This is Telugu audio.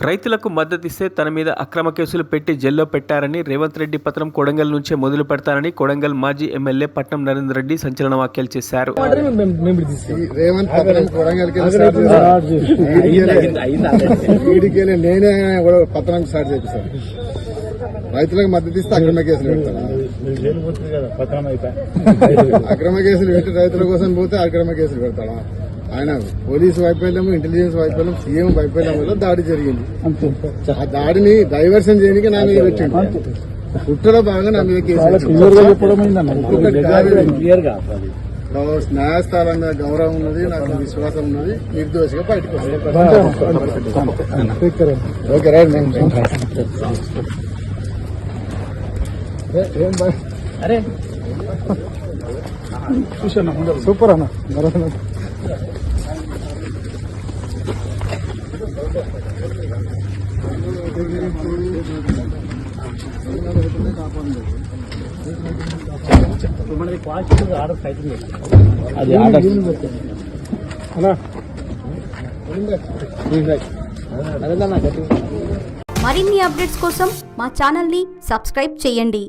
రైతులకు మద్దతిస్తే తన మీద అక్రమ కేసులు పెట్టి జైల్లో పెట్టారని రేవంత్ రెడ్డి పత్రం కొడంగల్ నుంచే మొదలు పెడతారని కొడంగల్ మాజీ ఎమ్మెల్యే పట్నం నరేందర్ రెడ్డి సంచలన వ్యాఖ్యలు చేశారు. నేనే పత్రం స్టార్ట్ చేశాను. రైతులకు మద్దతు ఇస్తే అక్రమ కేసులు పెడతాను. అక్రమ కేసులు పెట్టి రైతుల కోసం పోతే అక్రమ కేసులు పెడతాడా? ఆయన పోలీసు వైఫల్యం, ఇంటెలిజెన్స్ వైఫల్యం, సీఎం వైఫల్యం వల్ల దాడి జరిగింది. ఆ దాడిని డైవర్షన్ చేయడానికి నా మీద పెట్టింది. కుట్రలో భాగంగా నా మీద కేసు న్యాయస్థానం మీద గౌరవం ఉన్నది, నాకు విశ్వాసం ఉన్నది. నిర్దోషిగా బయటకు సూపర్ అన్న. మరిన్ని అప్డేట్స్ కోసం మా ఛానల్ ని సబ్స్క్రైబ్ చేయండి.